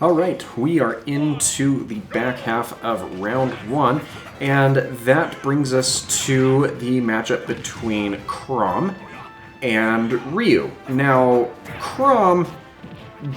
All right, we are into the back half of round one, and that brings us to the matchup between Krom and Ryu. Now, Krom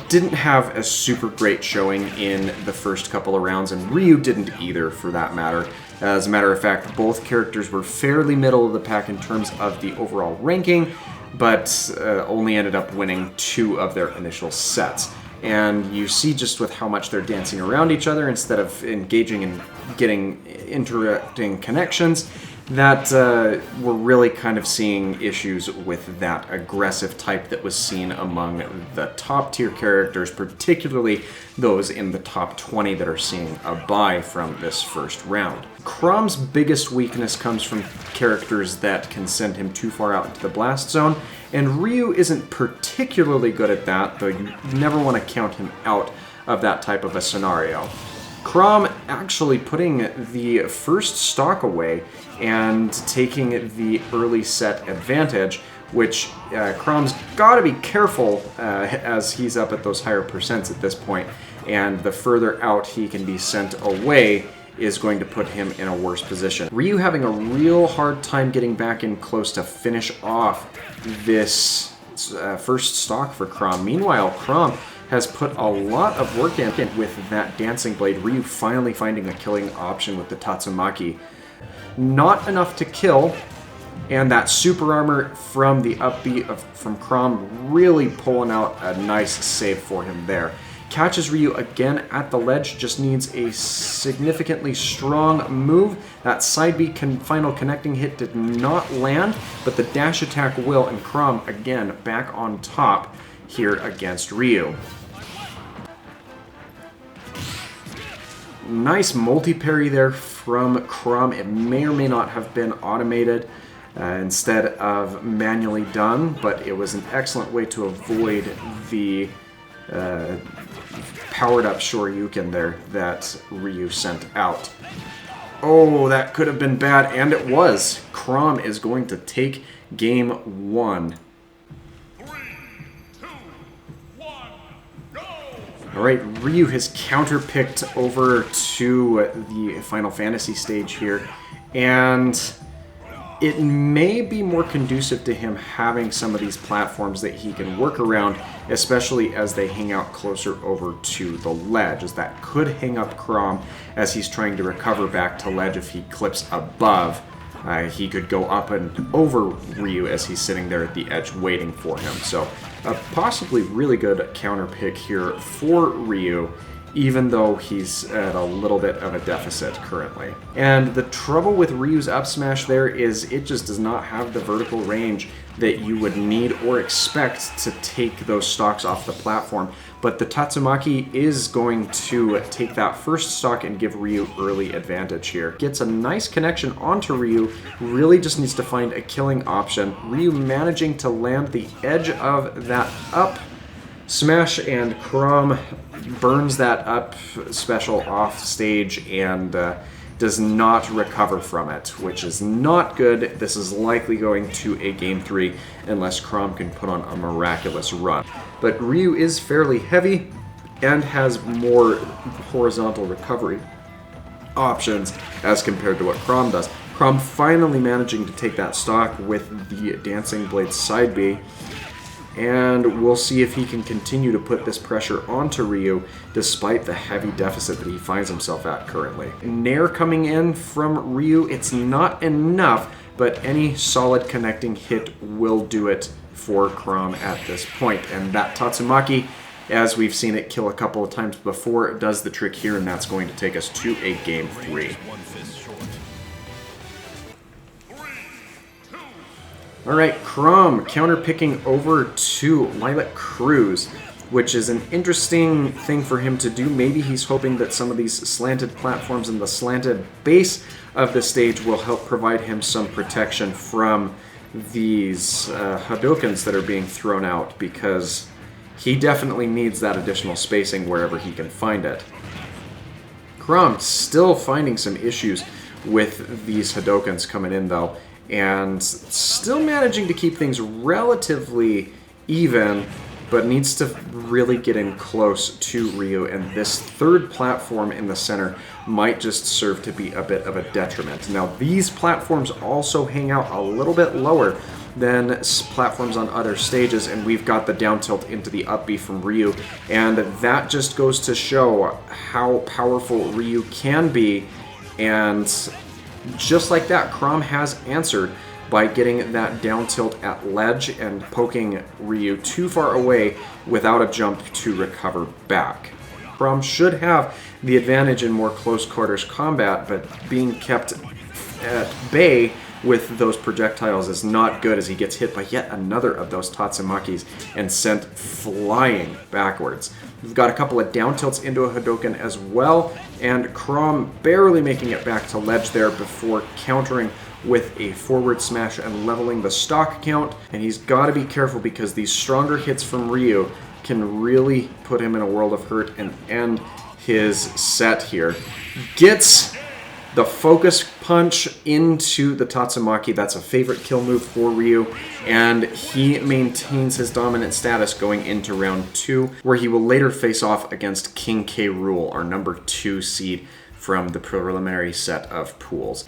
didn't have a super great showing in the first couple of rounds, and Ryu didn't either, for that matter. As a matter of fact, both characters were fairly middle of the pack in terms of the overall ranking, but only ended up winning 2 of their initial sets. And you see just with how much they're dancing around each other instead of engaging and getting interacting connections, that we're really kind of seeing issues with that aggressive type that was seen among the top tier characters, particularly those in the top 20 that are seeing a bye from this first round. Krom's biggest weakness comes from characters that can send him too far out into the blast zone, and Ryu isn't particularly good at that, though you never want to count him out of that type of a scenario. Krom actually putting the first stock away and taking the early set advantage, which Krom's got to be careful as he's up at those higher percents at this point, and the further out he can be sent away is going to put him in a worse position. Ryu having a real hard time getting back in close to finish off this first stock for Krom. Meanwhile, Krom has put a lot of work in with that Dancing Blade. Ryu finally finding a killing option with the Tatsumaki. Not enough to kill, and that super armor from the upbeat from Krom really pulling out a nice save for him there. Catches Ryu again at the ledge, just needs a significantly strong move. That side B final connecting hit did not land, but the dash attack will, and Krom again back on top here against Ryu. Nice multi-parry there from Krom. It may or may not have been automated instead of manually done, but it was an excellent way to avoid the powered up Shoryuken there that Ryu sent out. Oh, that could have been bad, and it was. Krom is going to take game 1. Alright, Ryu has counterpicked over to the Final Fantasy stage here, and it may be more conducive to him having some of these platforms that he can work around, especially as they hang out closer over to the ledge, as that could hang up Krom as he's trying to recover back to ledge. If he clips above, he could go up and over Ryu as he's sitting there at the edge waiting for him. So a possibly really good counter pick here for Ryu, even though he's at a little bit of a deficit currently. And the trouble with Ryu's up smash there is it just does not have the vertical range that you would need or expect to take those stocks off the platform. But the Tatsumaki is going to take that first stock and give Ryu early advantage here. Gets a nice connection onto Ryu, really just needs to find a killing option. Ryu managing to land the edge of that up smash, and Krom burns that up special off stage and does not recover from it, which is not good. This is likely going to a game 3 unless Krom can put on a miraculous run. But Ryu is fairly heavy and has more horizontal recovery options as compared to what Krom does. Krom finally managing to take that stock with the Dancing Blade side B, and we'll see if he can continue to put this pressure onto Ryu despite the heavy deficit that he finds himself at currently. Nair coming in from Ryu, it's not enough, but any solid connecting hit will do it for Krom at this point. And that Tatsumaki, as we've seen it kill a couple of times before, does the trick here, and that's going to take us to a game 3. Alright, Krom counter-picking over to Lilac Cruz, which is an interesting thing for him to do. Maybe he's hoping that some of these slanted platforms and the slanted base of the stage will help provide him some protection from these Hadokens that are being thrown out, because he definitely needs that additional spacing wherever he can find it. Krom still finding some issues with these Hadokens coming in though, and still managing to keep things relatively even but needs to really get in close to Ryu, and this third platform in the center might just serve to be a bit of a detriment. Now, these platforms also hang out a little bit lower than platforms on other stages, and we've got the down tilt into the up B from Ryu, and that just goes to show how powerful Ryu can be. And just like that, Krom has answered by getting that down tilt at ledge and poking Ryu too far away without a jump to recover back. Krom should have the advantage in more close quarters combat, but being kept at bay with those projectiles is not good, as he gets hit by yet another of those Tatsumakis and sent flying backwards. We've got a couple of down tilts into a Hadoken as well, and Krom barely making it back to ledge there before countering with a forward smash and leveling the stock count. And he's got to be careful, because these stronger hits from Ryu can really put him in a world of hurt and end his set here. Gets the focus punch into the Tatsumaki. That's a favorite kill move for Ryu, and he maintains his dominant status going into round 2, where he will later face off against King K. Rool, our number 2 seed from the preliminary set of pools.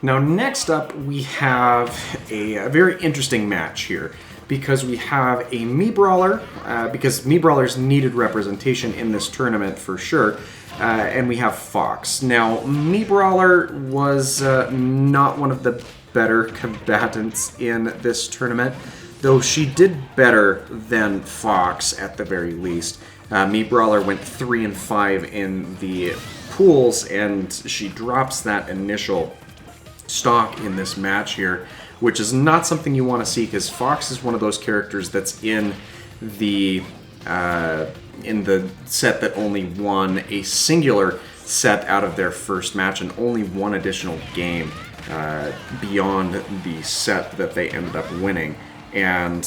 Now, next up, we have a very interesting match here, because we have a Mii Brawler, because Mii Brawlers needed representation in this tournament for sure, and we have Fox. Now, Mii Brawler was not one of the better combatants in this tournament, though she did better than Fox at the very least. Mii Brawler went 3-5 in the pools, and she drops that initial stock in this match here, which is not something you want to see, because Fox is one of those characters that's in the set that only won a singular set out of their first match and only one additional game beyond the set that they ended up winning. And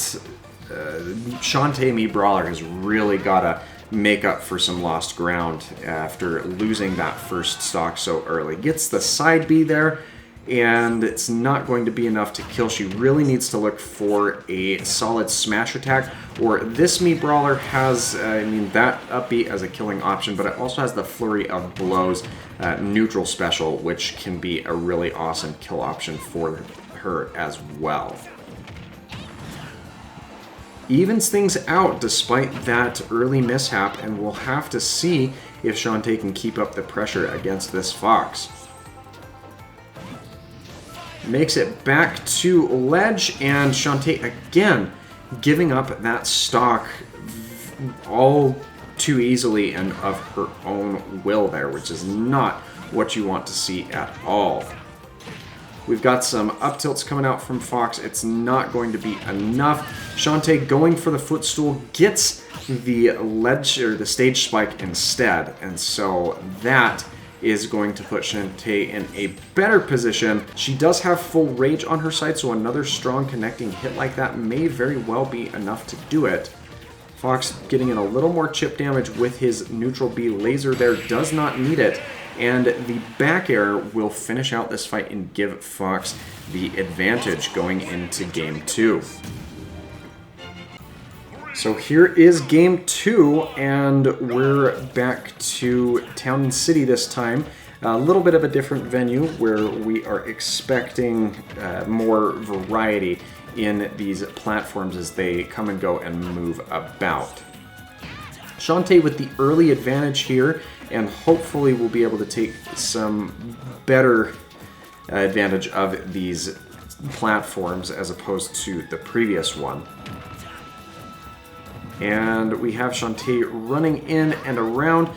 Shantae Mii Brawler has really got to make up for some lost ground after losing that first stock so early. Gets the side B there, and it's not going to be enough to kill. She really needs to look for a solid smash attack, or this Mii Brawler has, that up B as a killing option, but it also has the Flurry of Blows neutral special, which can be a really awesome kill option for her as well. Evens things out despite that early mishap, and we'll have to see if Shantae can keep up the pressure against this Fox. Makes it back to ledge, and Shantae again giving up that stock all too easily and of her own will there, which is not what you want to see at all. We've got some up tilts coming out from Fox. It's not going to be enough. Shantae going for the footstool gets the ledge or the stage spike instead, and so that is going to put Shantae in a better position. She does have full rage on her side, so another strong connecting hit like that may very well be enough to do it. Fox getting in a little more chip damage with his neutral B laser there, does not need it, and the back air will finish out this fight and give Fox the advantage going into game 2. So here is game 2, and we're back to Town and City this time. A little bit of a different venue where we are expecting more variety in these platforms as they come and go and move about. Shantae with the early advantage here, and hopefully we'll be able to take some better advantage of these platforms as opposed to the previous one. And we have Shantae running in and around.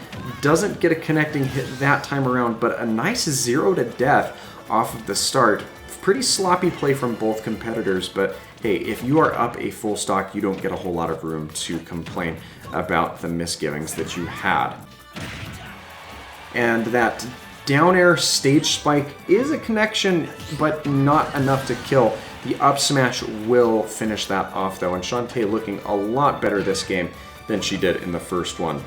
Doesn't get a connecting hit that time around, but a nice 0 to death off of the start. Pretty sloppy play from both competitors, but hey, if you are up a full stock, you don't get a whole lot of room to complain about the misgivings that you had. And that down air stage spike is a connection, but not enough to kill. The up smash will finish that off though, and Shantae looking a lot better this game than she did in the first one.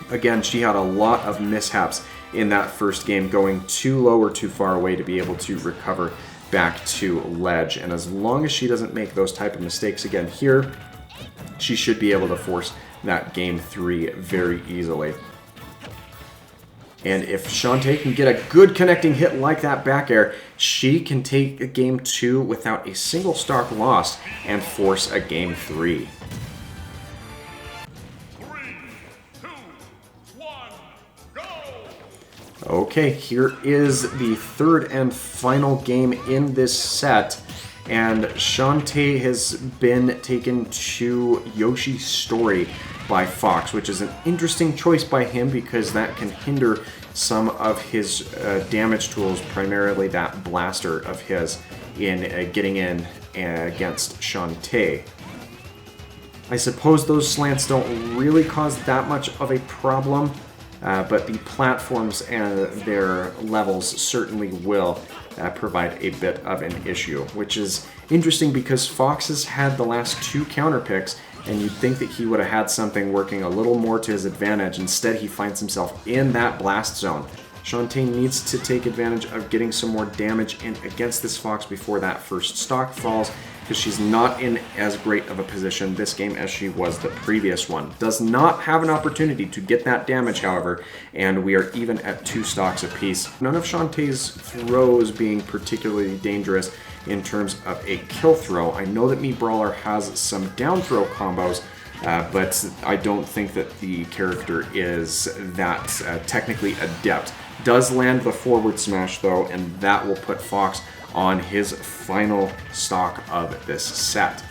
Again, she had a lot of mishaps in that first game, going too low or too far away to be able to recover back to ledge. And as long as she doesn't make those type of mistakes again here, she should be able to force that game 3 very easily. And if Shantae can get a good connecting hit like that back air, she can take a game 2 without a single stock lost and force a game 3. 3, 2, 1, go! Okay, here is the third and final game in this set. And Shantae has been taken to Yoshi's Story by Fox, which is an interesting choice by him because that can hinder some of his damage tools, primarily that blaster of his, in getting in against Shantae. I suppose those slants don't really cause that much of a problem, but the platforms and their levels certainly will provide a bit of an issue, which is interesting because Fox has had the last 2 counter picks, and you'd think that he would have had something working a little more to his advantage. Instead, he finds himself in that blast zone. Shantae needs to take advantage of getting some more damage in against this Fox before that first stock falls, because she's not in as great of a position this game as she was the previous one. Does not have an opportunity to get that damage, however, and we are even at 2 stocks apiece. None of Shantae's throws being particularly dangerous in terms of a kill throw. I know that Mii Brawler has some down throw combos, but I don't think that the character is that technically adept. Does land the forward smash though, and that will put Fox on his final stock of this set.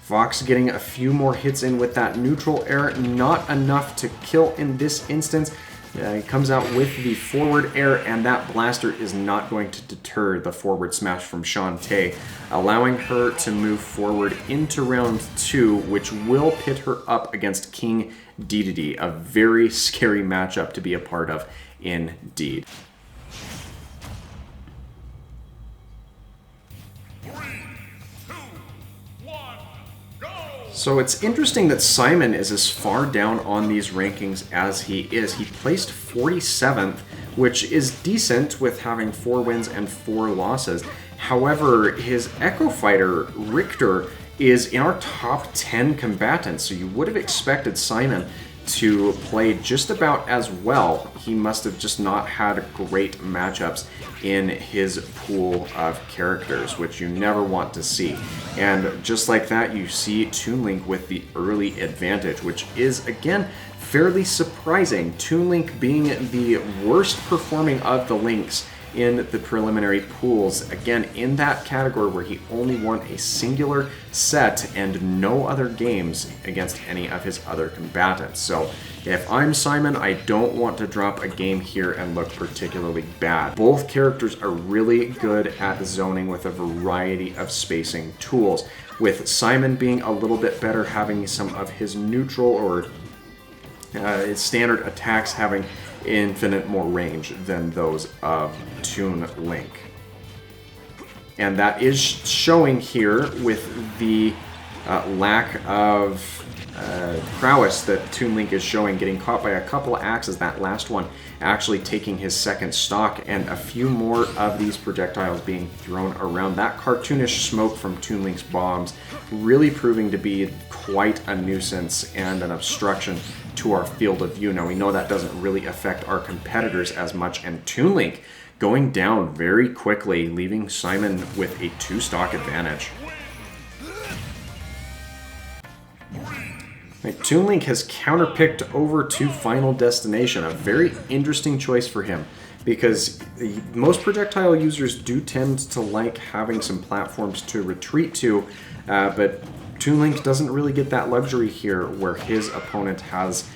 Fox getting a few more hits in with that neutral air, not enough to kill in this instance. He comes out with the forward air, and that blaster is not going to deter the forward smash from Shantae, allowing her to move forward into round 2, which will pit her up against King Dedede, a very scary matchup to be a part of indeed. 3, 2, 1, go! So it's interesting that Simon is as far down on these rankings as he is. He placed 47th, which is decent with having 4 wins and 4 losses. However, his Echo Fighter, Richter, is in our top 10 combatants, so you would have expected Simon to play just about as well. He must have just not had great matchups in his pool of characters, which you never want to see. And just like that, you see Toon Link with the early advantage, which is, again, fairly surprising. Toon Link being the worst performing of the Links in the preliminary pools, again in that category where he only won a singular set and no other games against any of his other combatants. So if I'm Simon, I don't want to drop a game here and look particularly bad. Both characters are really good at zoning with a variety of spacing tools, with Simon being a little bit better, having some of his neutral or his standard attacks having infinite more range than those of Toon Link. And that is showing here with the lack of prowess that Toon Link is showing, getting caught by a couple of axes, that last one actually taking his second stock, and a few more of these projectiles being thrown around. That cartoonish smoke from Toon Link's bombs really proving to be quite a nuisance and an obstruction to our field of view. Now we know that doesn't really affect our competitors as much, and Toon Link going down very quickly, leaving Simon with a 2-stock advantage. Right, Toon Link has counterpicked over to Final Destination, a very interesting choice for him, because most projectile users do tend to like having some platforms to retreat to, but Toon Link doesn't really get that luxury here, where his opponent has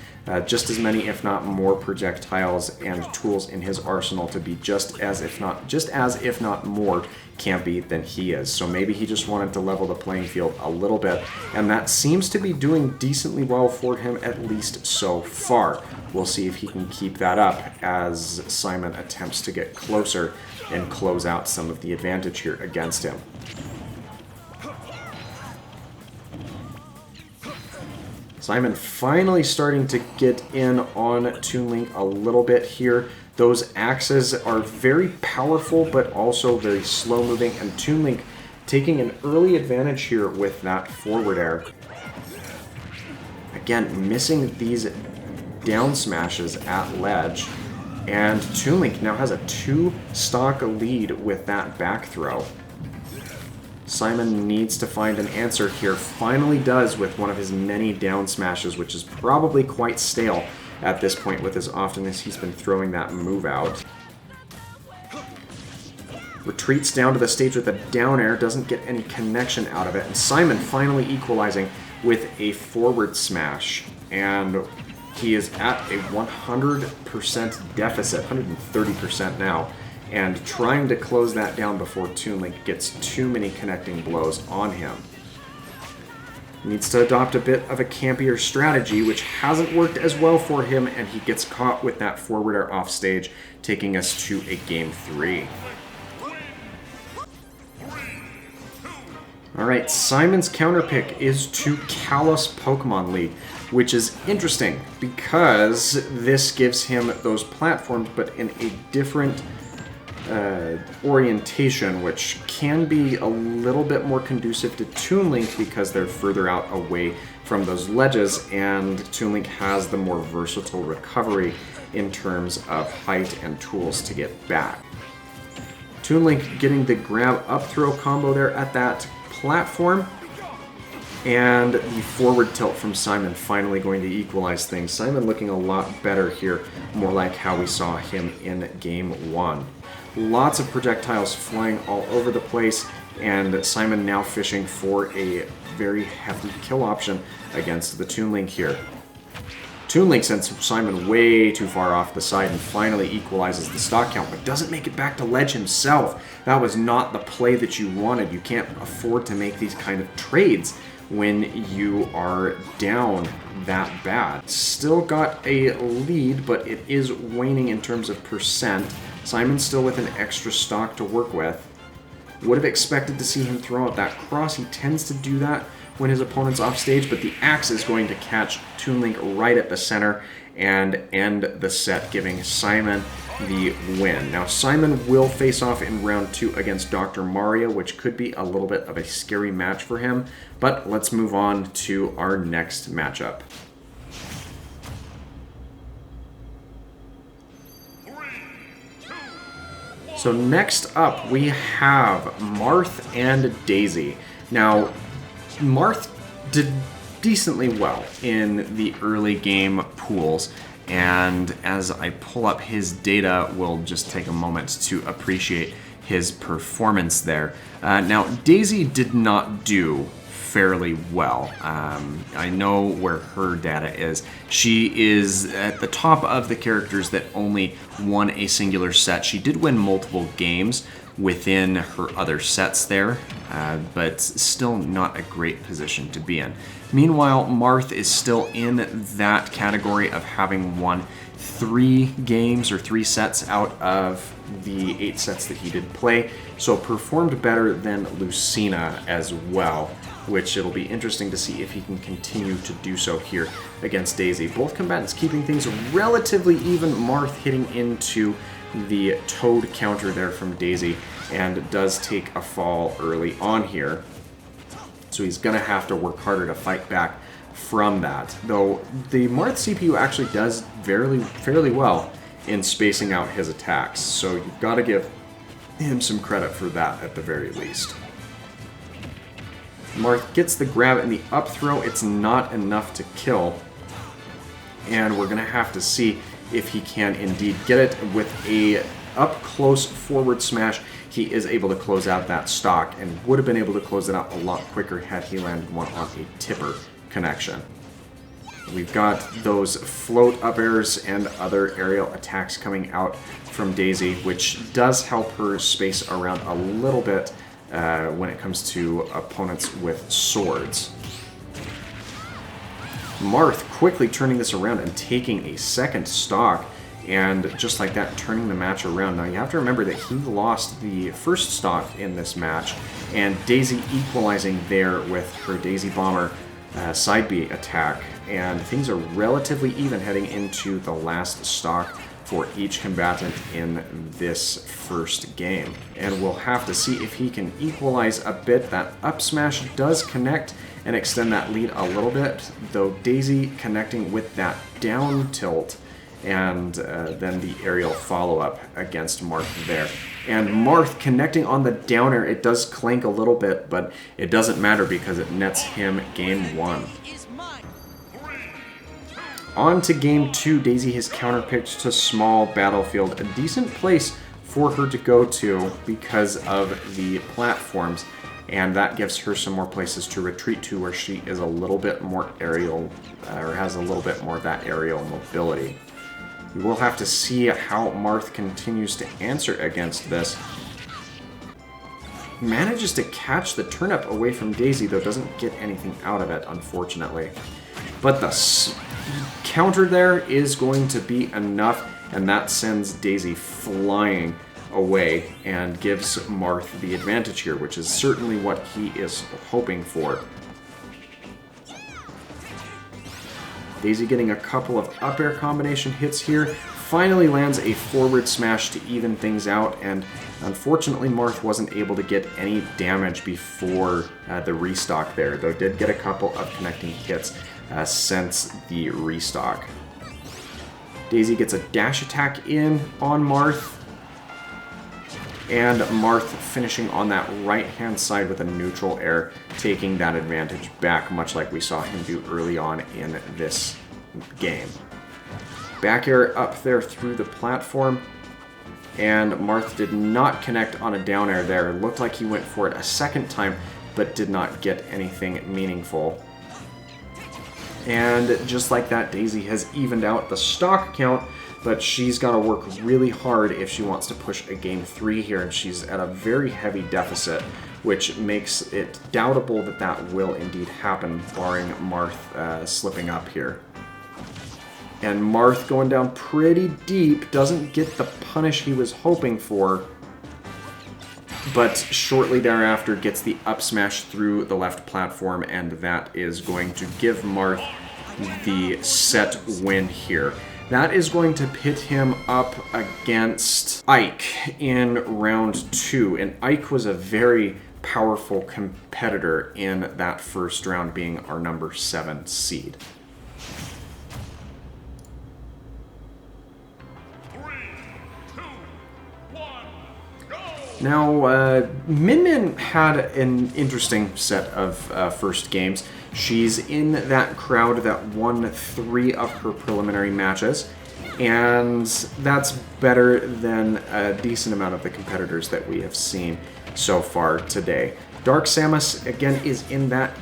just as many, if not more, projectiles and tools in his arsenal to be just as, if not more, campy than he is. So maybe he just wanted to level the playing field a little bit, and that seems to be doing decently well for him, at least so far. We'll see if he can keep that up as Simon attempts to get closer and close out some of the advantage here against him. Simon finally starting to get in on Toon Link a little bit here. Those axes are very powerful, but also very slow-moving, and Toon Link taking an early advantage here with that forward air. Again, missing these down smashes at ledge, and Toon Link now has a 2-stock lead with that back throw. Simon needs to find an answer here. Finally does with one of his many down smashes, which is probably quite stale at this point with as often as he's been throwing that move out. Retreats down to the stage with a down air, doesn't get any connection out of it, and Simon finally equalizing with a forward smash. And he is at a 100% deficit, 130% now, and trying to close that down before Toon Link gets too many connecting blows on him. Needs to adopt a bit of a campier strategy, which hasn't worked as well for him, and he gets caught with that forward air off stage, taking us to a game 3. Alright, Simon's counter pick is to Kalos Pokemon League, which is interesting because this gives him those platforms, but in a different orientation, which can be a little bit more conducive to Toon Link because they're further out away from those ledges, and Toon Link has the more versatile recovery in terms of height and tools to get back. Toon Link getting the grab up throw combo there at that platform, and the forward tilt from Simon finally going to equalize things. Simon looking a lot better here, more like how we saw him in game 1. Lots of projectiles flying all over the place, and Simon now fishing for a very hefty kill option against the Toon Link here. Toon Link sends Simon way too far off the side and finally equalizes the stock count, but doesn't make it back to ledge himself. That was not the play that you wanted. You can't afford to make these kind of trades when you are down that bad. Still got a lead, but it is waning in terms of percent. Simon's still with an extra stock to work with. Would have expected to see him throw out that cross. He tends to do that when his opponent's off stage, but the axe is going to catch Toon Link right at the center and end the set, giving Simon the win. Now, Simon will face off in round 2 against Dr. Mario, which could be a little bit of a scary match for him, but let's move on to our next matchup. So next up, we have Marth and Daisy. Now, Marth did decently well in the early game pools, and as I pull up his data, we'll just take a moment to appreciate his performance there. Now, Daisy did not do fairly well. I know where her data is. She is at the top of the characters that only won a singular set. She did win multiple games within her other sets there, but still not a great position to be in. Meanwhile, Marth is still in that category of having won 3 games or 3 sets out of the 8 sets that he did play, so performed better than Lucina as well, which it'll be interesting to see if he can continue to do so here against Daisy. Both combatants keeping things relatively even. Marth hitting into the Toad counter there from Daisy, and does take a fall early on here. So he's going to have to work harder to fight back from that. Though the Marth CPU actually does fairly well in spacing out his attacks, so you've got to give him some credit for that at the very least. Marth gets the grab and the up throw. It's not enough to kill, and we're going to have to see if he can indeed get it. With a up-close forward smash, he is able to close out that stock, and would have been able to close it out a lot quicker had he landed one on a tipper connection. We've got those float up airs and other aerial attacks coming out from Daisy, which does help her space around a little bit when it comes to opponents with swords. Marth quickly turning this around and taking a second stock, and just like that, turning the match around. Now, you have to remember that he lost the first stock in this match, and Daisy equalizing there with her Daisy Bomber side B attack, and things are relatively even heading into the last stock for each combatant in this first game. And we'll have to see if he can equalize a bit. That up smash does connect and extend that lead a little bit, though Daisy connecting with that down tilt and then the aerial follow-up against Marth there. And Marth connecting on the downer, it does clank a little bit, but it doesn't matter because it nets him game 1. On to game 2, Daisy has counterpicked to small battlefield, a decent place for her to go to because of the platforms, and that gives her some more places to retreat to where she is a little bit more aerial, or has a little bit more of that aerial mobility. We will have to see how Marth continues to answer against this. Manages to catch the turnip away from Daisy, though doesn't get anything out of it, unfortunately. But the counter there is going to be enough, and that sends Daisy flying away and gives Marth the advantage here, which is certainly what he is hoping for. Daisy getting a couple of up air combination hits here, finally lands a forward smash to even things out, and unfortunately Marth wasn't able to get any damage before the restock there, though did get a couple of connecting hits since the restock. Daisy gets a dash attack in on Marth, and Marth finishing on that right-hand side with a neutral air, taking that advantage back, much like we saw him do early on in this game. Back air up there through the platform, and Marth did not connect on a down air there. It looked like he went for it a second time, but did not get anything meaningful. And just like that, Daisy has evened out the stock count, but she's got to work really hard if she wants to push a game 3 here, and she's at a very heavy deficit, which makes it doubtable that that will indeed happen, barring Marth slipping up here. And Marth going down pretty deep, doesn't get the punish he was hoping for, but shortly thereafter gets the up smash through the left platform, and that is going to give Marth the set win here. That is going to pit him up against Ike in round 2, and Ike was a very powerful competitor in that first round, being our number 7 seed. 3, 2, 1, go! Now, Min Min had an interesting set of first games. She's in that crowd that won 3 of her preliminary matches, and that's better than a decent amount of the competitors that we have seen so far today. Dark Samus, again, is in that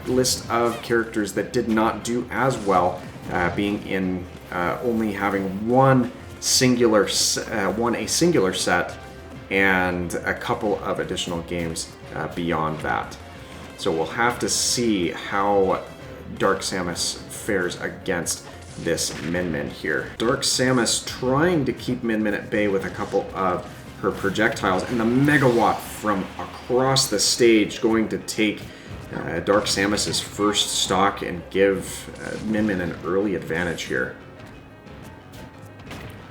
list of characters that did not do as well, being in only having won a singular set and a couple of additional games beyond that. So we'll have to see how Dark Samus fares against this Min Min here. Dark Samus trying to keep Min Min at bay with a couple of her projectiles, and the Megawatt from across the stage going to take Dark Samus's first stock and give Min Min an early advantage here.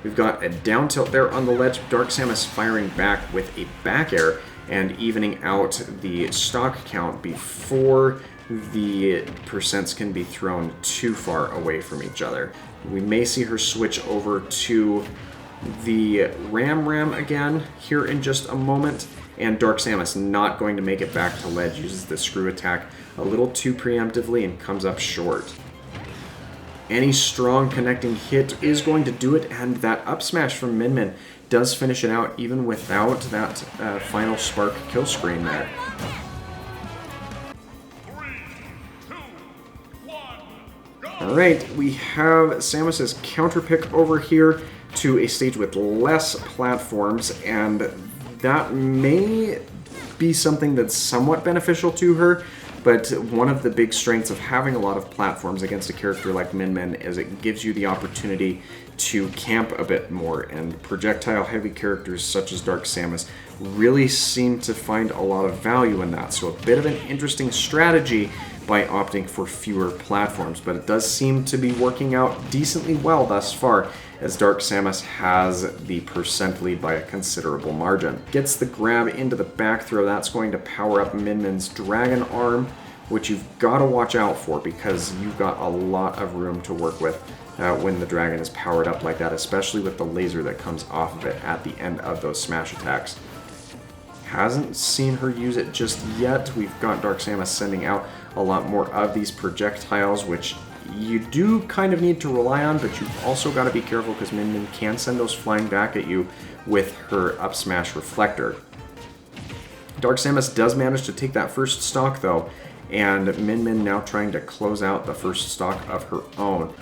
We've got a down tilt there on the ledge, Dark Samus firing back with a back air and evening out the stock count before the percents can be thrown too far away from each other. We may see her switch over to the Ram again here in just a moment, and Dark Samus not going to make it back to ledge, uses the screw attack a little too preemptively and comes up short. Any strong connecting hit is going to do it, and that up smash from Min Min does finish it out even without that final spark kill screen there. 3, 2, 1, go! Alright, we have Samus's counter pick over here to a stage with less platforms, and that may be something that's somewhat beneficial to her, but one of the big strengths of having a lot of platforms against a character like Min Min is it gives you the opportunity to camp a bit more, and projectile-heavy characters such as Dark Samus really seem to find a lot of value in that. So a bit of an interesting strategy, by opting for fewer platforms, but it does seem to be working out decently well thus far, as Dark Samus has the percent lead by a considerable margin. Gets the grab into the back throw. That's going to power up Min Min's Dragon Arm, which you've got to watch out for because you've got a lot of room to work with when the dragon is powered up like that, especially with the laser that comes off of it at the end of those smash attacks. Hasn't seen her use it just yet. We've got Dark Samus sending out a lot more of these projectiles, which you do kind of need to rely on, but you've also got to be careful because Min Min can send those flying back at you with her up smash reflector. Dark Samus does manage to take that first stock though, and Min Min now trying to close out the first stock of her own.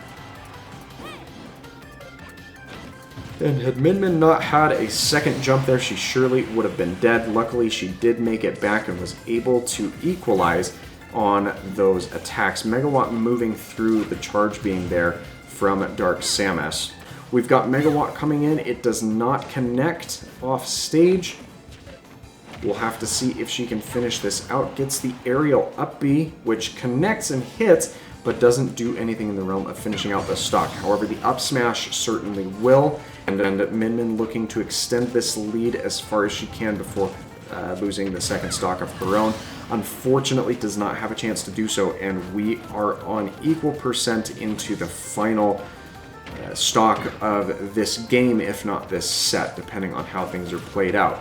And had Min Min not had a second jump there, she surely would have been dead. Luckily, she did make it back and was able to equalize on those attacks. Megawatt moving through the charge beam there from Dark Samus. We've got Megawatt coming in. It does not connect off stage. We'll have to see if she can finish this out. Gets the aerial up B, which connects and hits, but doesn't do anything in the realm of finishing out the stock. However, the up smash certainly will. And then Min Min looking to extend this lead as far as she can before losing the second stock of her own. Unfortunately, does not have a chance to do so, and we are on equal percent into the final stock of this game, if not this set, depending on how things are played out.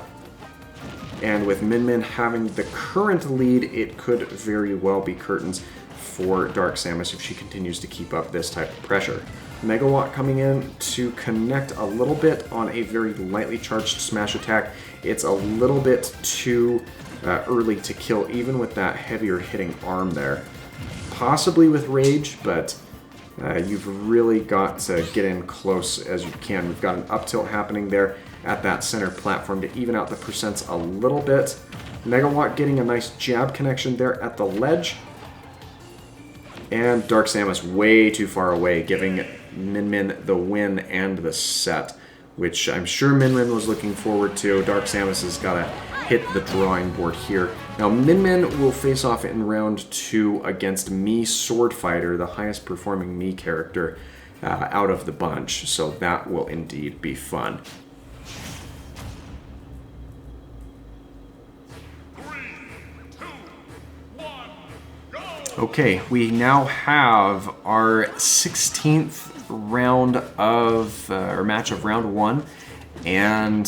And with Min Min having the current lead, it could very well be curtains for Dark Samus if she continues to keep up this type of pressure. Megawatt coming in to connect a little bit on a very lightly charged smash attack. It's a little bit too early to kill, even with that heavier hitting arm there. Possibly with Rage, but you've really got to get in close as you can. We've got an up tilt happening there at that center platform to even out the percents a little bit. Megawatt getting a nice jab connection there at the ledge. And Dark Samus way too far away, giving Min Min the win and the set, which I'm sure Min Min was looking forward to. Dark Samus has got to hit the drawing board here. Now, Min Min will face off in round 2 against Mii Swordfighter, the highest performing Mii character out of the bunch, so that will indeed be fun. Okay, we now have our 16th round of, or match of round 1, and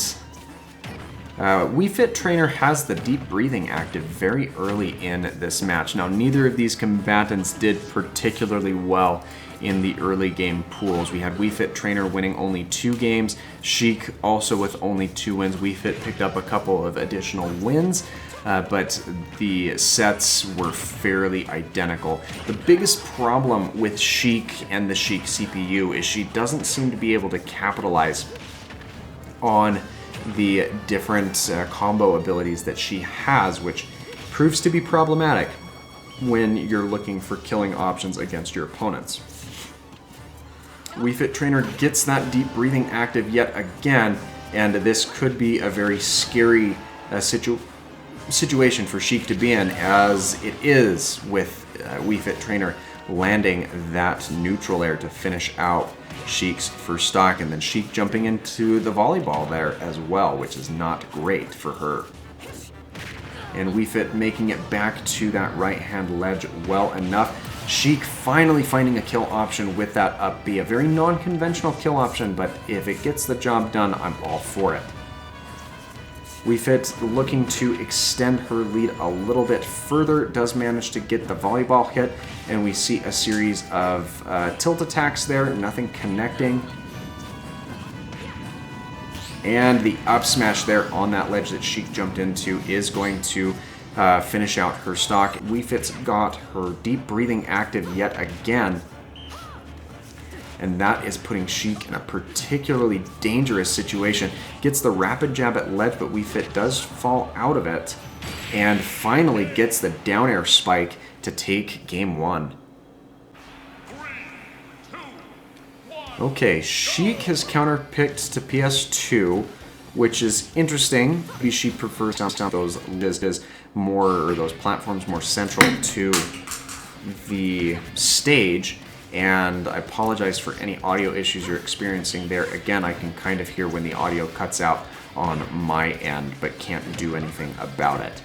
Wii Fit Trainer has the deep breathing active very early in this match. Now, neither of these combatants did particularly well in the early game pools. We had Wii Fit Trainer winning only 2 games, Sheik also with only 2 wins. Wii Fit picked up a couple of additional wins, but the sets were fairly identical. The biggest problem with Sheik and the Sheik CPU is she doesn't seem to be able to capitalize on the different combo abilities that she has, which proves to be problematic when you're looking for killing options against your opponents. Wii Fit Trainer gets that deep breathing active yet again, and this could be a very scary situation for Sheik to be in, as it is with Wii Fit Trainer landing that neutral air to finish out Sheik's first stock, and then Sheik jumping into the volleyball there as well, which is not great for her. And Wii Fit making it back to that right-hand ledge well enough. Sheik finally finding a kill option with that up B. A very non-conventional kill option, but if it gets the job done, I'm all for it. Wii Fit looking to extend her lead a little bit further, does manage to get the volleyball hit, and we see a series of tilt attacks there, nothing connecting. And the up smash there on that ledge that Sheik jumped into is going to finish out her stock. Wii Fit's got her deep breathing active yet again, and that is putting Sheik in a particularly dangerous situation. Gets the rapid jab at ledge, but Wii Fit does fall out of it, and finally gets the down air spike to take game 1. Okay, Sheik has counterpicked to PS2, which is interesting. Maybe she prefers down those more, or those platforms more central to the stage, and I apologize for any audio issues you're experiencing there. Again, I can kind of hear when the audio cuts out on my end, but can't do anything about it.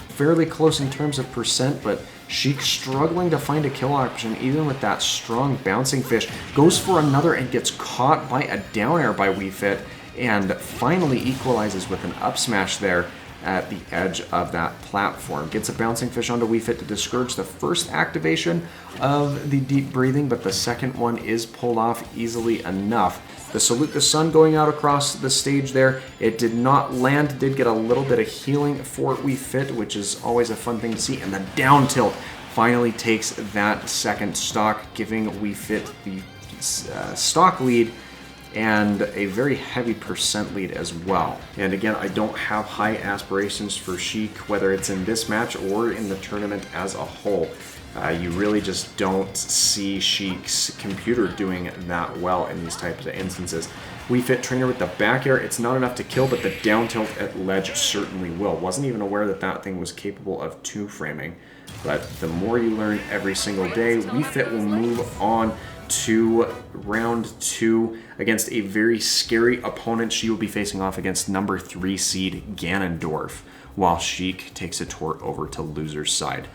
Fairly close in terms of percent, but Sheik struggling to find a kill option even with that strong bouncing fish. Goes for another and gets caught by a down air by Wii Fit, and finally equalizes with an up smash there at the edge of that platform. Gets a bouncing fish onto Wii Fit to discourage the first activation of the deep breathing, but the second one is pulled off easily enough. The Salute the Sun going out across the stage there. It did not land, did get a little bit of healing for Wii Fit, which is always a fun thing to see. And the down tilt finally takes that second stock, giving Wii Fit the stock lead and a very heavy percent lead as well. And again, I don't have high aspirations for Sheik, whether it's in this match or in the tournament as a whole. You really just don't see Sheik's computer doing that well in these types of instances. Wii Fit Trainer with the back air, it's not enough to kill, but the down tilt at ledge certainly will. Wasn't even aware that that thing was capable of two framing. But the more you learn every single day, Wii Fit will move on to round 2 against a very scary opponent. She will be facing off against number 3 seed Ganondorf, while Sheik takes a tour over to loser's side.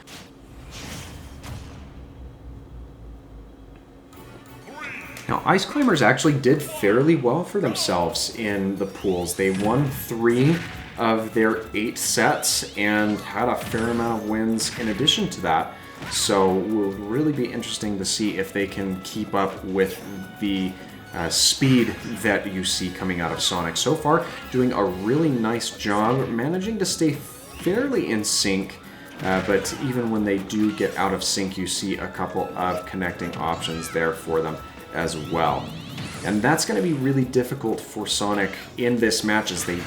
Now, Ice Climbers actually did fairly well for themselves in the pools. They won 3 of their 8 sets and had a fair amount of wins in addition to that. So it will really be interesting to see if they can keep up with the speed that you see coming out of Sonic. So far, doing a really nice job, managing to stay fairly in sync. But even when they do get out of sync, you see a couple of connecting options there for them as well. And that's going to be really difficult for Sonic in this match as they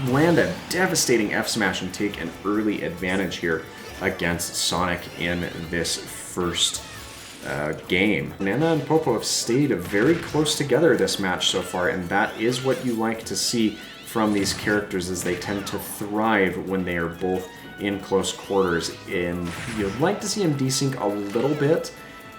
land a devastating F smash and take an early advantage here against Sonic in this first game. Nana and Popo have stayed very close together this match so far, and that is what you like to see from these characters, as they tend to thrive when they are both in close quarters. And you'd like to see them desync a little bit,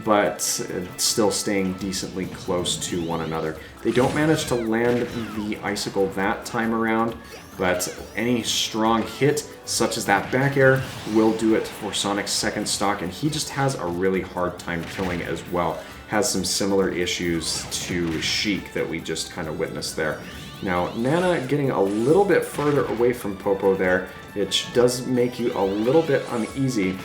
but still staying decently close to one another. They don't manage to land the icicle that time around, but any strong hit, such as that back air, will do it for Sonic's second stock, and he just has a really hard time killing as well. Has some similar issues to Sheik that we just kind of witnessed there. Now, Nana getting a little bit further away from Popo there, which does make you a little bit uneasy,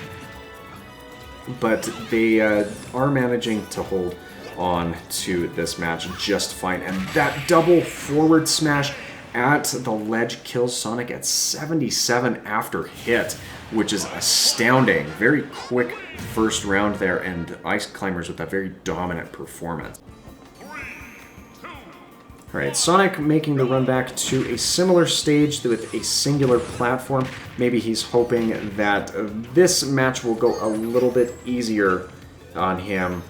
but they are managing to hold on to this match just fine. And that double forward smash at the ledge kills Sonic at 77 after hit, which is astounding. Very quick first round there, and Ice Climbers with a very dominant performance. Alright, Sonic making the run back to a similar stage with a singular platform. Maybe he's hoping that this match will go a little bit easier on him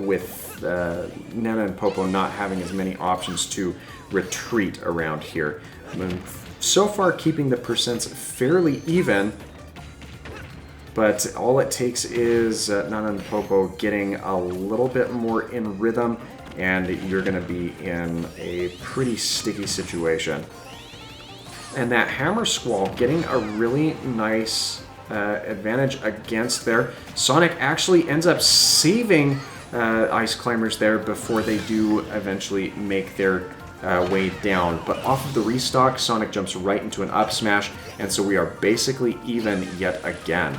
with Nana and Popo not having as many options to retreat around here. So far keeping the percents fairly even, but all it takes is Nana and Popo getting a little bit more in rhythm, and you're going to be in a pretty sticky situation. And that Hammer Squall getting a really nice advantage against there. Sonic actually ends up saving Ice Climbers there before they do eventually make their way down. But off of the restock, Sonic jumps right into an up smash, and so we are basically even yet again.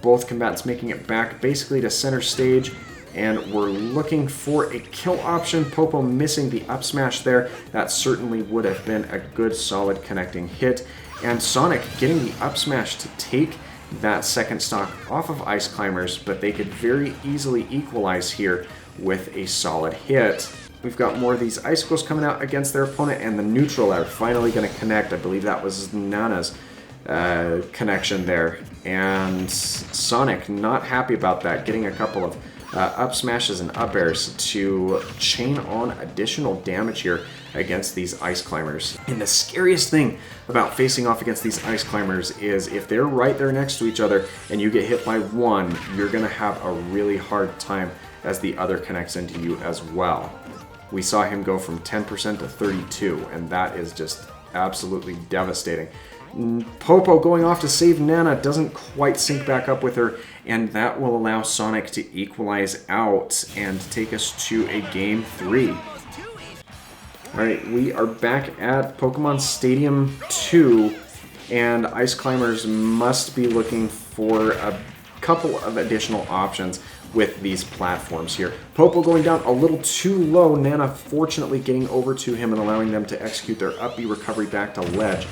Both combatants making it back basically to center stage, and we're looking for a kill option. Popo missing the up smash there. That certainly would have been a good solid connecting hit. And Sonic getting the up smash to take that second stock off of Ice Climbers, but they could very easily equalize here with a solid hit. We've got more of these icicles coming out against their opponent, and the neutral are finally going to connect. I believe that was Nana's connection there. And Sonic not happy about that, getting a couple of up smashes and up airs to chain on additional damage here against these ice climbers. And the scariest thing about facing off against these ice climbers is if they're right there next to each other and you get hit by one, you're going to have a really hard time as the other connects into you as well. We saw him go from 10% to 32, and that is just absolutely devastating. Popo going off to save Nana doesn't quite sync back up with her, and that will allow Sonic to equalize out and take us to a game 3. Alright, we are back at Pokemon Stadium 2, and Ice Climbers must be looking for a couple of additional options with these platforms here. Popo going down a little too low, Nana fortunately getting over to him and allowing them to execute their up B recovery back to ledge.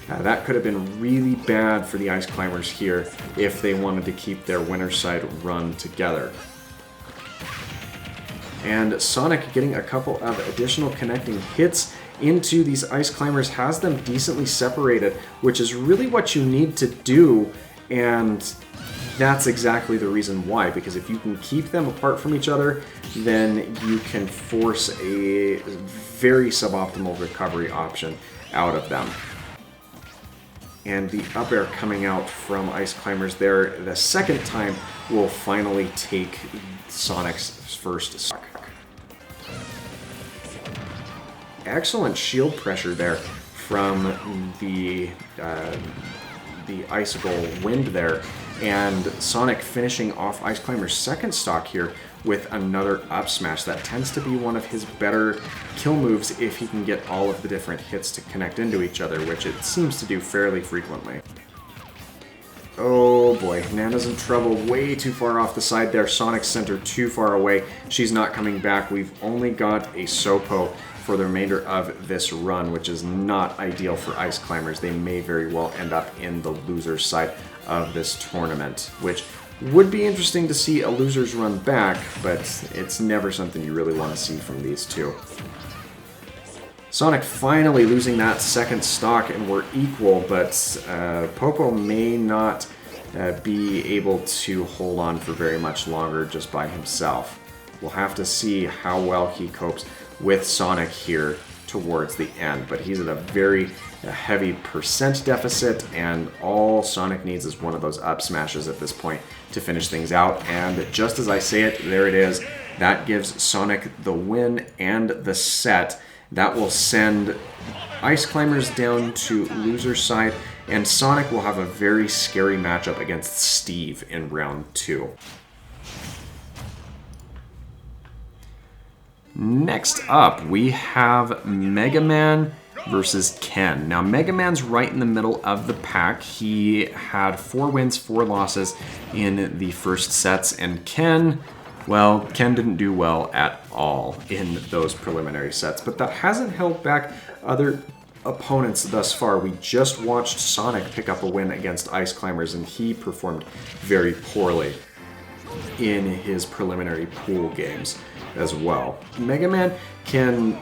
That could have been really bad for the Ice Climbers here if they wanted to keep their winner side run together. And Sonic getting a couple of additional connecting hits into these Ice Climbers has them decently separated, which is really what you need to do, and that's exactly the reason why, because if you can keep them apart from each other, then you can force a very suboptimal recovery option out of them. And the up air coming out from Ice Climbers there the second time will finally take Sonic's first stock. Excellent shield pressure there from the Icicle Wind there, and Sonic finishing off Ice Climber's second stock here with another up smash. That tends to be one of his better kill moves if he can get all of the different hits to connect into each other, which it seems to do fairly frequently. Oh boy, Nana's in trouble, way too far off the side there. Sonic's sent her too far away. She's not coming back. We've only got a Sopo for the remainder of this run, which is not ideal for Ice Climbers. They may very well end up in the loser's side of this tournament, which would be interesting to see a loser's run back, but it's never something you really want to see from these two. Sonic finally losing that second stock, and we're equal, but Popo may not be able to hold on for very much longer just by himself. We'll have to see how well he copes with Sonic here towards the end, but he's at a very heavy percent deficit, and all Sonic needs is one of those up smashes at this point to finish things out. And just as I say it, there it is. That gives Sonic the win and the set. That will send Ice Climbers down to loser side, and Sonic will have a very scary matchup against Steve in round 2. Next up, we have Mega Man versus Ken. Now, Mega Man's right in the middle of the pack. He had 4 wins, 4 losses in the first sets, and Ken didn't do well at all in those preliminary sets, but that hasn't held back other opponents thus far. We just watched Sonic pick up a win against Ice Climbers, and he performed very poorly in his preliminary pool games as well. Mega Man can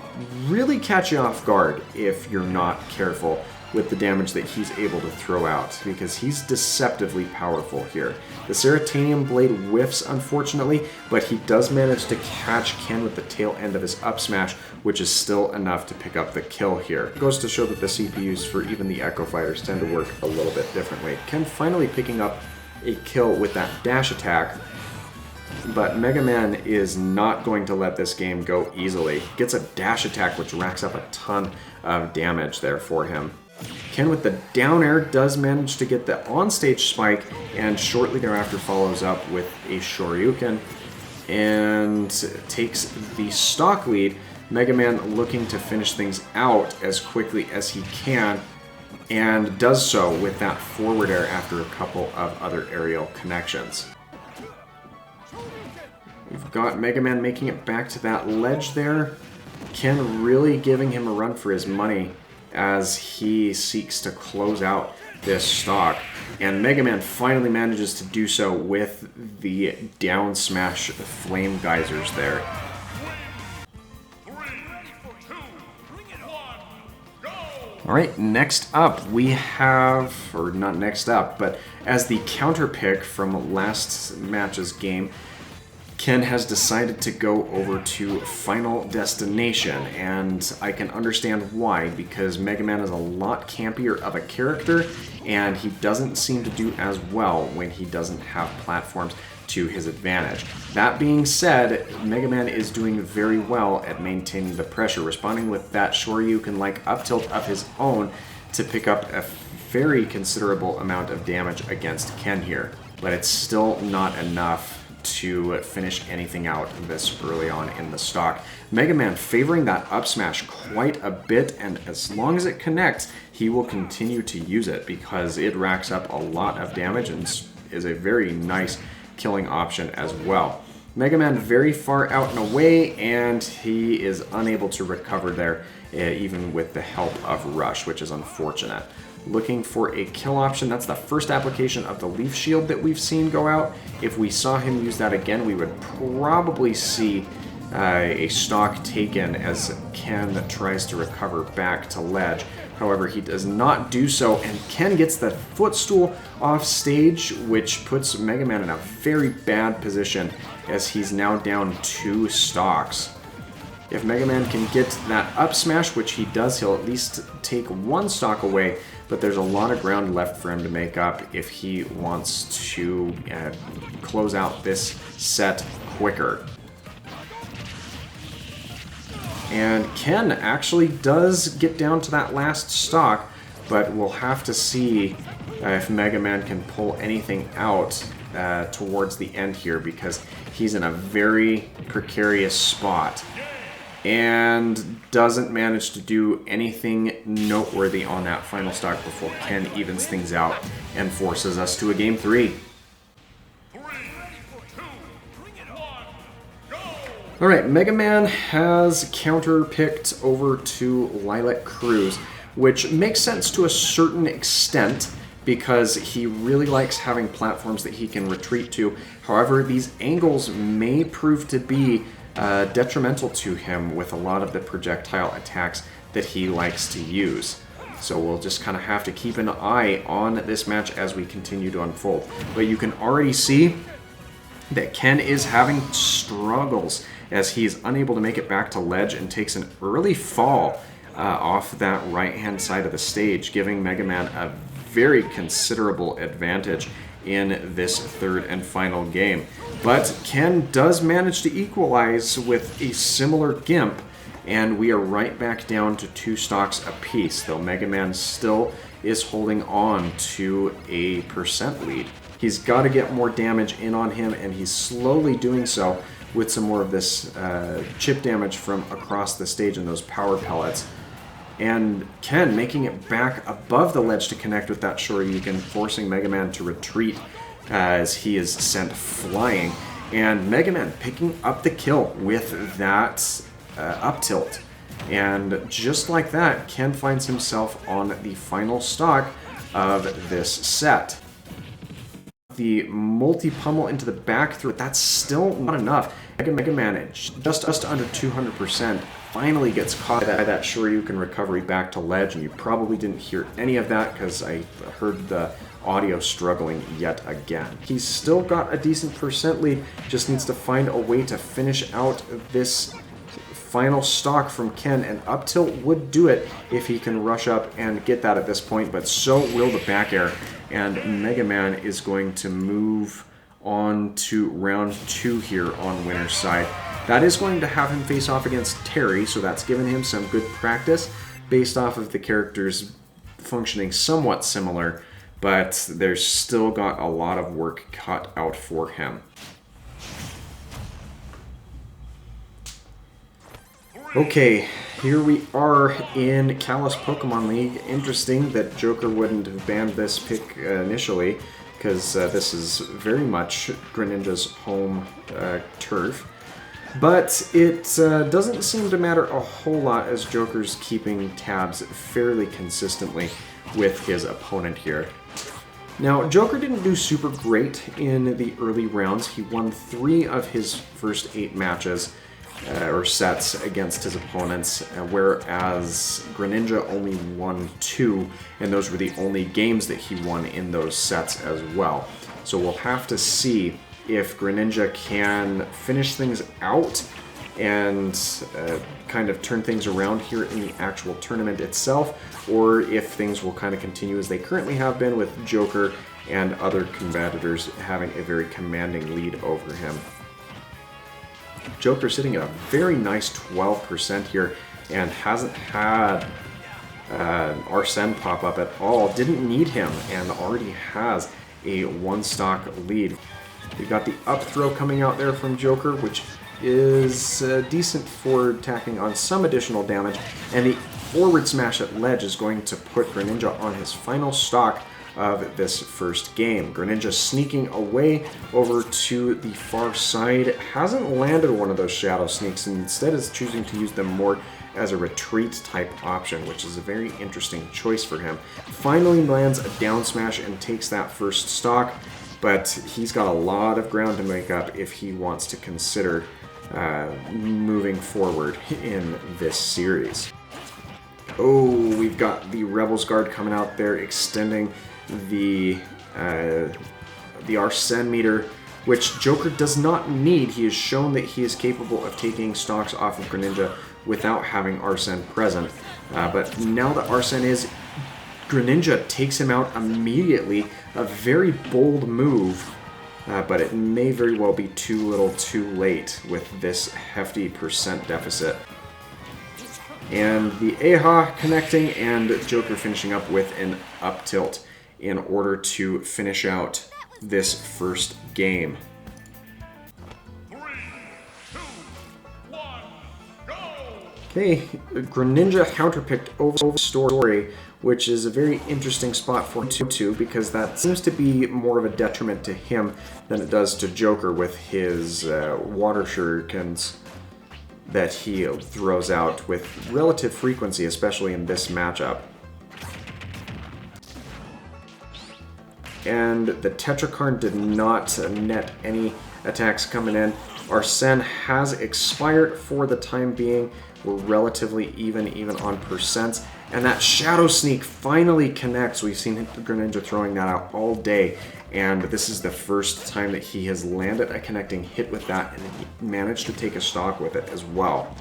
really catch you off guard if you're not careful with the damage that he's able to throw out, because he's deceptively powerful here. The Ceratanium Blade whiffs, unfortunately, but he does manage to catch Ken with the tail end of his up smash, which is still enough to pick up the kill here. It goes to show that the CPUs for even the Echo Fighters tend to work a little bit differently. Ken finally picking up a kill with that dash attack, but Mega Man is not going to let this game go easily. Gets a dash attack, which racks up a ton of damage there for him. Ken with the down air does manage to get the onstage spike, and shortly thereafter follows up with a Shoryuken and takes the stock lead. Mega Man looking to finish things out as quickly as he can, and does so with that forward air after a couple of other aerial connections. We've got Mega Man making it back to that ledge there. Ken really giving him a run for his money as he seeks to close out this stock. And Mega Man finally manages to do so with the down smash flame geysers there. 3, 2, 1, go! Alright, next up we have, or not next up, but as the counter pick from last match's game, Ken has decided to go over to Final Destination, and I can understand why, because Mega Man is a lot campier of a character, and he doesn't seem to do as well when he doesn't have platforms to his advantage. That being said, Mega Man is doing very well at maintaining the pressure, responding with that Shoryuken-like up tilt of his own to pick up a very considerable amount of damage against Ken here. But it's still not enough to finish anything out this early on in the stock. Mega Man favoring that up smash quite a bit, and as long as it connects, he will continue to use it because it racks up a lot of damage and is a very nice killing option as well. Mega Man very far out and away, and he is unable to recover there even with the help of Rush, which is unfortunate. Looking for a kill option. That's the first application of the Leaf Shield that we've seen go out. If we saw him use that again, we would probably see a stock taken as Ken tries to recover back to ledge. However, he does not do so, and Ken gets the footstool off stage, which puts Mega Man in a very bad position as he's now down 2 stocks. If Mega Man can get that up smash, which he does, he'll at least take 1 stock away, but there's a lot of ground left for him to make up if he wants to close out this set quicker. And Ken actually does get down to that last stock, but we'll have to see if Mega Man can pull anything out towards the end here, because he's in a very precarious spot and doesn't manage to do anything noteworthy on that final stock before Ken evens things out and forces us to a game 3. Alright, Mega Man has counter-picked over to Lilac Cruz, which makes sense to a certain extent because he really likes having platforms that he can retreat to. However, these angles may prove to be detrimental to him with a lot of the projectile attacks that he likes to use. So we'll just kind of have to keep an eye on this match as we continue to unfold. But you can already see that Ken is having struggles as he is unable to make it back to ledge and takes an early fall off that right-hand side of the stage, giving Mega Man a very considerable advantage in this third and final game. But Ken does manage to equalize with a similar gimp, and we are right back down to 2 stocks apiece, though Mega Man still is holding on to a % lead. He's got to get more damage in on him, and he's slowly doing so with some more of this chip damage from across the stage and those power pellets. And Ken making it back above the ledge to connect with that Shoryuken, forcing Mega Man to retreat as he is sent flying. And Mega Man picking up the kill with that up tilt. And just like that, Ken finds himself on the final stock of this set. The multi-pummel into the back through, that's still not enough. Mega Man, just under 200%, finally gets caught by that Shoryuken recovery back to ledge, and you probably didn't hear any of that because I heard the audio struggling yet again. He's still got a decent % lead, just needs to find a way to finish out this final stock from Ken, and up tilt would do it if he can rush up and get that at this point, but so will the back air, and Mega Man is going to move on to round 2 here on winner's side. That is going to have him face off against Terry, so that's given him some good practice based off of the characters functioning somewhat similar, but there's still got a lot of work cut out for him. Okay, here we are in Kalos Pokemon League. Interesting that Joker wouldn't have banned this pick initially, because this is very much Greninja's home turf. But it doesn't seem to matter a whole lot as Joker's keeping tabs fairly consistently with his opponent here. Now, Joker didn't do super great in the early rounds. He won 3 of his first 8 matches, or sets, against his opponents, whereas Greninja only won 2, and those were the only games that he won in those sets as well. So we'll have to see if Greninja can finish things out and kind of turn things around here in the actual tournament itself, or if things will kind of continue as they currently have been, with Joker and other competitors having a very commanding lead over him. Joker sitting at a very nice 12% here and hasn't had Arsene pop up at all. Didn't need him and already has a one-stock lead. We've got the up throw coming out there from Joker, which is decent for tacking on some additional damage, and the forward smash at ledge is going to put Greninja on his final stock of this first game. Greninja sneaking away over to the far side, hasn't landed one of those shadow sneaks, and instead is choosing to use them more as a retreat type option, which is a very interesting choice for him. Finally lands a down smash and takes that first stock, but he's got a lot of ground to make up if he wants to consider moving forward in this series. Oh, we've got the Rebels Guard coming out there, extending the Arsene meter, which Joker does not need. He has shown that he is capable of taking stocks off of Greninja without having Arsene present. But now that Arsene is, Greninja takes him out immediately. A very bold move, but it may very well be too little too late with this hefty percent deficit. And the Aha connecting, and Joker finishing up with an up tilt in order to finish out this first game. 3, 2, 1, go! Okay, Greninja counterpicked over Story, which is a very interesting spot for Toon, because that seems to be more of a detriment to him than it does to Joker with his water shurikens that he throws out with relative frequency, especially in this matchup. And the Tetrakarn did not net any attacks coming in. Arsene has expired for the time being. We're relatively even on percents. And that Shadow Sneak finally connects. We've seen Greninja throwing that out all day, and this is the first time that he has landed a connecting hit with that, and he managed to take a stock with it as well.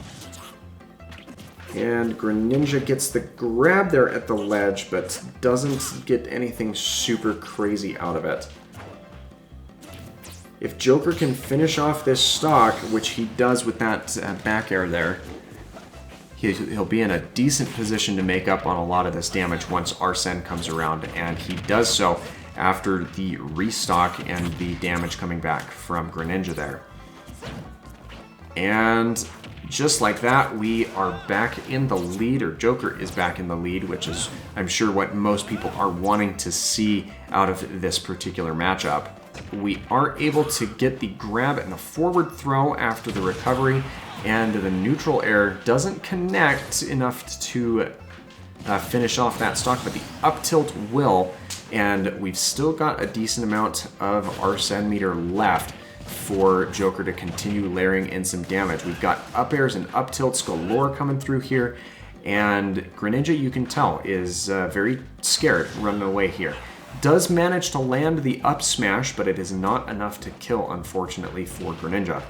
And Greninja gets the grab there at the ledge, but doesn't get anything super crazy out of it. If Joker can finish off this stock, which he does with that back air there, he'll be in a decent position to make up on a lot of this damage once Arsene comes around, and he does so after the restock and the damage coming back from Greninja there. And just like that, we are back in the lead, or Joker is back in the lead, which is, I'm sure, what most people are wanting to see out of this particular matchup. We are able to get the grab and the forward throw after the recovery, and the neutral air doesn't connect enough to finish off that stock, but the up tilt will, and we've still got a decent amount of Arsene meter left for Joker to continue layering in some damage. We've got up airs and up tilts galore coming through here, and Greninja, you can tell, is very scared running away here. Does manage to land the up smash, but it is not enough to kill, unfortunately, for Greninja.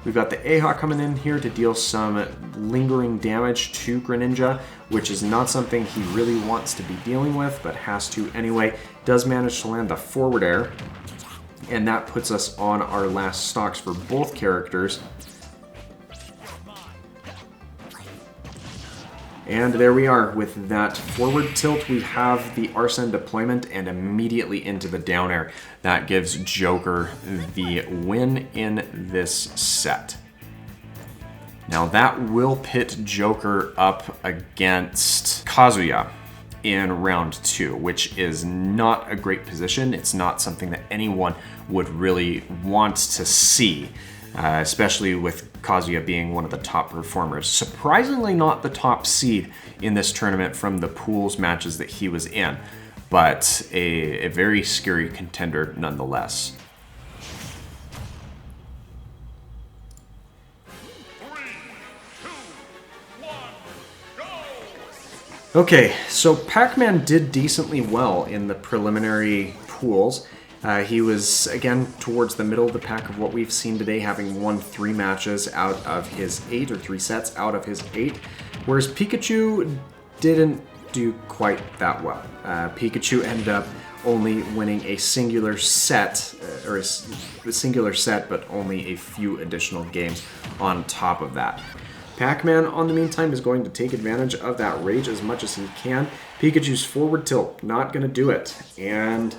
We've got the Aha coming in here to deal some lingering damage to Greninja, which is not something he really wants to be dealing with, but has to anyway. Does manage to land the forward air, and that puts us on our last stocks for both characters. And there we are. With that forward tilt, we have the Arsene deployment and immediately into the down air. That gives Joker the win in this set. Now that will pit Joker up against Kazuya in round 2, which is not a great position. It's not something that anyone would really want to see, especially with Kazuya being one of the top performers. Surprisingly not the top seed in this tournament from the pools matches that he was in, but a very scary contender nonetheless. 3, 2, 1, go! Okay, so Pac-Man did decently well in the preliminary pools, He was, again, towards the middle of the pack of what we've seen today, having won 3 matches out of his 8, or 3 sets out of his 8, whereas Pikachu didn't do quite that well. Pikachu ended up only winning a singular set, or a singular set, but only a few additional games on top of that. Pac-Man, on the meantime, is going to take advantage of that rage as much as he can. Pikachu's forward tilt, not going to do it. And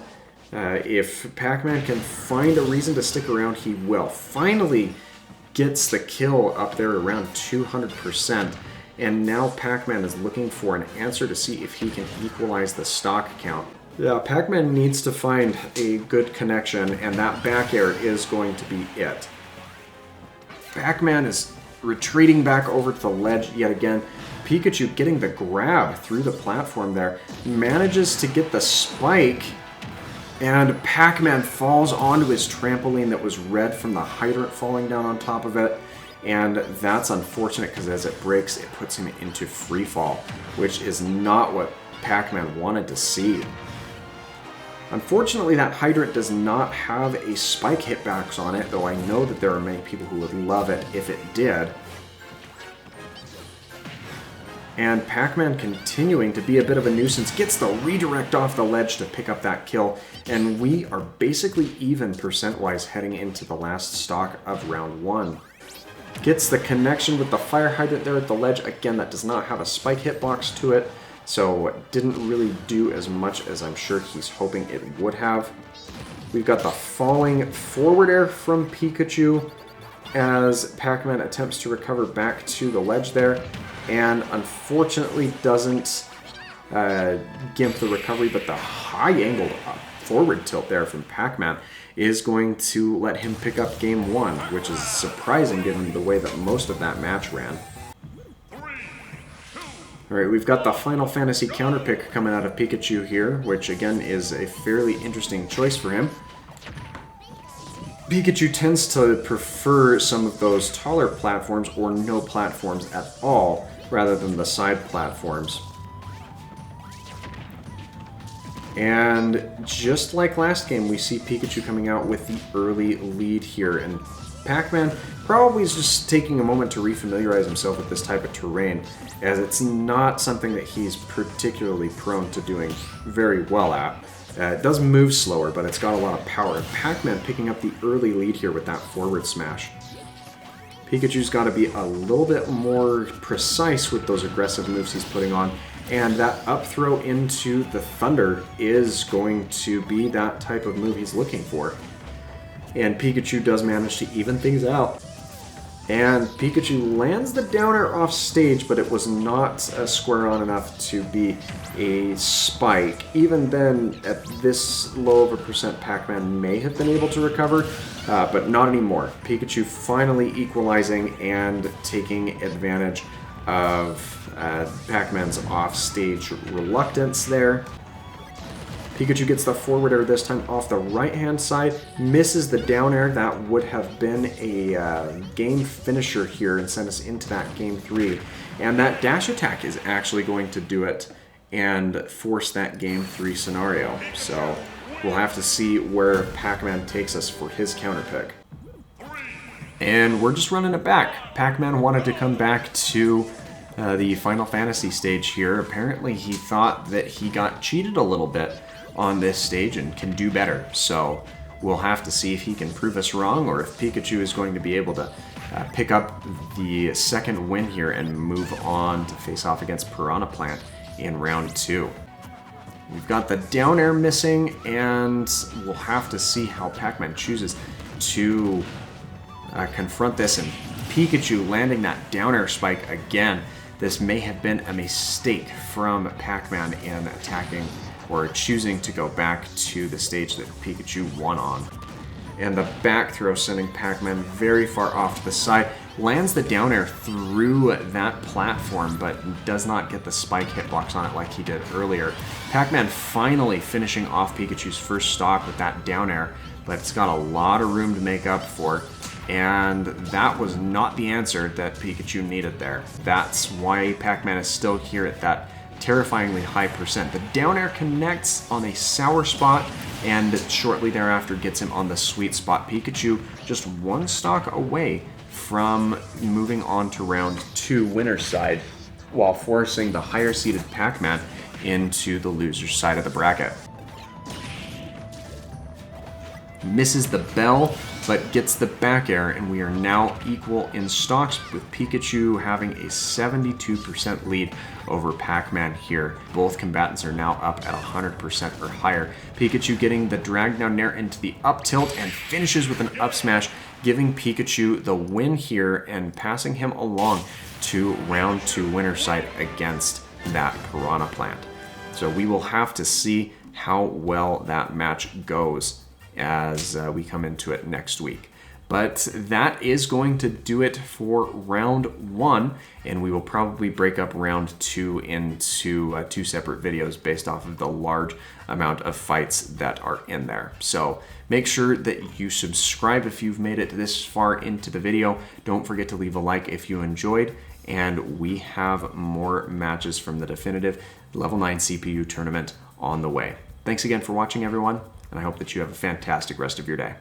if Pac-Man can find a reason to stick around, he will. Finally gets the kill up there around 200%. And now Pac-Man is looking for an answer to see if he can equalize the stock count. Yeah, Pac-Man needs to find a good connection, and that back air is going to be it. Pac-Man is retreating back over to the ledge yet again. Pikachu getting the grab through the platform there. Manages to get the spike, and Pac-Man falls onto his trampoline that was red from the hydrant falling down on top of it. And that's unfortunate because as it breaks, it puts him into free fall, which is not what Pac-Man wanted to see. Unfortunately, that hydrant does not have a spike hitbox on it, though I know that there are many people who would love it if it did. And Pac-Man, continuing to be a bit of a nuisance, gets the redirect off the ledge to pick up that kill, and we are basically even percent-wise heading into the last stock of round 1. Gets the connection with the fire hydrant there at the ledge. Again, that does not have a spike hitbox to it, so didn't really do as much as I'm sure he's hoping it would have. We've got the falling forward air from Pikachu as Pac-Man attempts to recover back to the ledge there, and unfortunately doesn't gimp the recovery, but the high angled forward tilt there from Pac-Man is going to let him pick up game 1, which is surprising given the way that most of that match ran. Alright, we've got the Final Fantasy counter pick coming out of Pikachu here, which again is a fairly interesting choice for him. Pikachu tends to prefer some of those taller platforms or no platforms at all, rather than the side platforms. And just like last game, we see Pikachu coming out with the early lead here, and Pac-Man probably is just taking a moment to refamiliarize himself with this type of terrain, as it's not something that he's particularly prone to doing very well at. It does move slower, but it's got a lot of power. Pac-Man picking up the early lead here with that forward smash. Pikachu's got to be a little bit more precise with those aggressive moves he's putting on, and that up throw into the Thunder is going to be that type of move he's looking for. And Pikachu does manage to even things out. And Pikachu lands the down air off stage, but it was not square on enough to be a spike. Even then, at this low of a percent, Pac-Man may have been able to recover, but not anymore. Pikachu finally equalizing and taking advantage of Pac-Man's off-stage reluctance there. Pikachu gets the forward air this time off the right-hand side, misses the down air. That would have been a game finisher here and sent us into that game 3. And that dash attack is actually going to do it and force that game 3 scenario. So we'll have to see where Pac-Man takes us for his counter pick. And we're just running it back. Pac-Man wanted to come back to the Final Fantasy stage here. Apparently he thought that he got cheated a little bit on this stage and can do better. So we'll have to see if he can prove us wrong, or if Pikachu is going to be able to pick up the second win here and move on to face off against Piranha Plant in round 2. We've got the down air missing, and we'll have to see how Pac-Man chooses to confront this, and Pikachu landing that down air spike again. This may have been a mistake from Pac-Man in attacking or choosing to go back to the stage that Pikachu won on. And the back throw sending Pac-Man very far off to the side. Lands the down air through that platform, but does not get the spike hitbox on it like he did earlier. Pac-Man finally finishing off Pikachu's first stock with that down air, but it's got a lot of room to make up for. And that was not the answer that Pikachu needed there. That's why Pac-Man is still here at that terrifyingly high percent. The down air connects on a sour spot, and shortly thereafter gets him on the sweet spot. Pikachu just one stock away from moving on to round 2 winner's side, while forcing the higher seeded Pac-Man into the loser's side of the bracket. Misses the bell, but gets the back air, and we are now equal in stocks, with Pikachu having a 72% lead over Pac-Man here. Both combatants are now up at 100% or higher. Pikachu getting the drag down nair into the up tilt and finishes with an up smash, giving Pikachu the win here and passing him along to round 2 winner's side against that Piranha Plant. So we will have to see how well that match goes as we come into it next week. But that is going to do it for round 1, and we will probably break up round 2 into 2 separate videos based off of the large amount of fights that are in there. So make sure that you subscribe if you've made it this far into the video. Don't forget to leave a like if you enjoyed, and we have more matches from the definitive level 9 CPU tournament on the way. Thanks again for watching, everyone, and I hope that you have a fantastic rest of your day.